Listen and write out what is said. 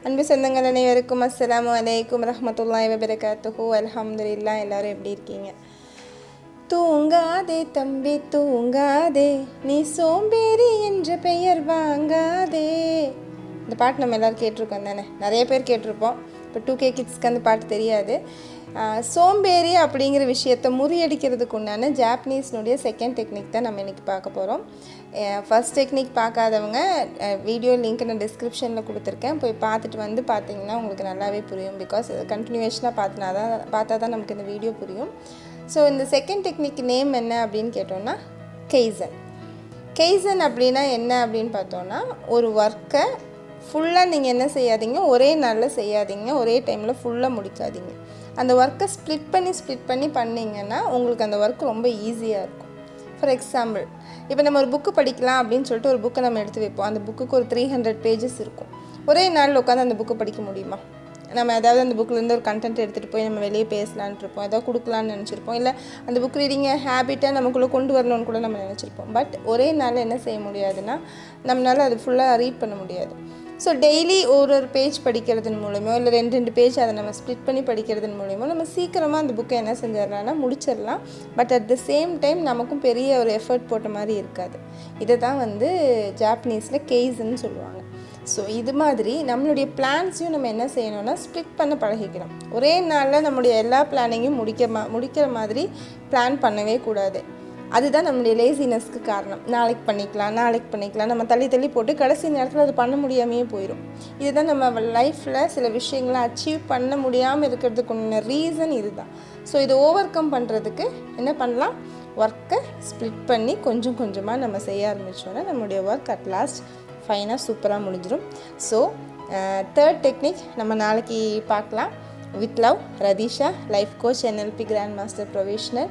அன்பு சொந்தங்கள் அனைவருக்கும் அஸ்ஸலாமு அலைக்கும் ரஹ்மத்துல்லாஹி வபரகாத்துஹு. அல்ஹம்துலில்லாஹ். எல்லாரும் எப்படி இருக்கீங்க? தூங்காதே தம்பி தூங்காதே, நீ சோம்பேறி என்ற பெயர் வாங்காதே. இந்த பாட்டு நம்ம எல்லோரும் கேட்டிருக்கோம் தானே, நிறைய பேர் கேட்டிருப்போம். இப்போ 2K கிட்ஸ்க்கு அந்த பாட்டு தெரியாது. சோம்பேறி அப்படிங்கிற விஷயத்தை முறியடிக்கிறதுக்கு உண்டான ஜாப்பனீஸ்னுடைய செகண்ட் டெக்னிக் தான் நம்ம இன்றைக்கி பார்க்க போகிறோம். ஃபஸ்ட் டெக்னிக் பார்க்காதவங்க வீடியோ லிங்க் நான் டிஸ்கிரிப்ஷனில் கொடுத்துருக்கேன், போய் பார்த்துட்டு வந்து பார்த்தீங்கன்னா உங்களுக்கு நல்லாவே புரியும். பிகாஸ் கண்டினியூவேஷனாக பார்த்தா தான் நமக்கு இந்த வீடியோ புரியும். ஸோ இந்த செகண்ட் டெக்னிக் நேம் என்ன அப்படின்னு கேட்டோம்னா கெய்சன். கெய்சன் அப்படின்னா என்ன அப்படின்னு பார்த்தோன்னா, ஒரு ஒர்க்கை ஃபுல்லாக நீங்கள் என்ன செய்யாதீங்க, ஒரே நாளில் செய்யாதீங்க, ஒரே டைமில் ஃபுல்லாக முடிக்காதீங்க. அந்த ஒர்க்கை ஸ்ப்ளிட் பண்ணி பண்ணிங்கன்னா உங்களுக்கு அந்த ஒர்க் ரொம்ப ஈஸியாக இருக்கும். ஃபார் எக்ஸாம்பிள், இப்போ நம்ம ஒரு புக்கு படிக்கலாம் அப்படின்னு சொல்லிட்டு ஒரு புக்கை நம்ம எடுத்து வைப்போம். அந்த புக்குக்கு ஒரு 300 பேஜஸ் இருக்கும். ஒரே நாளில் உட்காந்து அந்த புக்கை படிக்க முடியுமா? நம்ம ஏதாவது அந்த புக்கிலேருந்து ஒரு கண்டென்ட் எடுத்துகிட்டு போய் நம்ம வெளியே பேசலான்ட்டு இருப்போம், ஏதாவது கொடுக்கலான்னு நினச்சிருப்போம், இல்லை அந்த புக் ரீடிங்கை ஹேபிட்டாக நமக்குள்ளே கொண்டு வரணும்னு கூட நம்ம நினச்சிருப்போம். பட் ஒரே நாளில் என்ன செய்ய முடியாதுன்னா, நம்மளால் அது ஃபுல்லாக ரீட் பண்ண முடியாது. ஸோ டெய்லி ஒரு பேஜ் படிக்கிறதன் மூலமோ, இல்லை 2 பேஜ் அதை நம்ம ஸ்ப்ளிட் பண்ணி படிக்கிறதன் மூலமோ நம்ம சீக்கிரமாக அந்த புக்கை என்ன செஞ்சிடலாம்னா முடிச்சிடலாம். But at the same time நமக்கும் பெரிய ஒரு எஃபர்ட் போட்ட மாதிரி இருக்காது. இதை தான் ஜாப்பனீஸில் கெய்சன்னு சொல்லுவாங்க. ஸோ இது மாதிரி நம்மளுடைய பிளான்ஸையும் நம்ம என்ன செய்யணும்னா ஸ்ப்ளிட் பண்ண பழகிக்கணும். ஒரே நாளில் நம்மளுடைய எல்லா பிளானிங்கையும் முடிக்கிற மாதிரி பிளான் பண்ணவே கூடாது. அதுதான் நம்மளுடைய லேசினஸ்க்கு காரணம். நாளைக்கு பண்ணிக்கலாம் நம்ம தள்ளி போட்டு கடைசி நேரத்தில் அது பண்ண முடியாமையே போயிடும். இதுதான் நம்ம லைஃப்பில் சில விஷயங்களை அச்சீவ் பண்ண முடியாமல் இருக்கிறதுக்குள்ள ரீசன் இதுதான். ஸோ இதை ஓவர் கம் பண்ணுறதுக்கு என்ன பண்ணலாம், ஒர்க்கை ஸ்ப்ளிட் பண்ணி கொஞ்சம் கொஞ்சமாக நம்ம செய்ய ஆரம்பித்தோன்னா நம்மளுடைய ஒர்க் அட் லாஸ்ட் ஃபைனாக சூப்பராக முடிஞ்சிடும். ஸோ தேர்ட் டெக்னிக் நம்ம நாளைக்கு பார்க்கலாம். With love, Ratheesha, life coach, NLP grand master professional.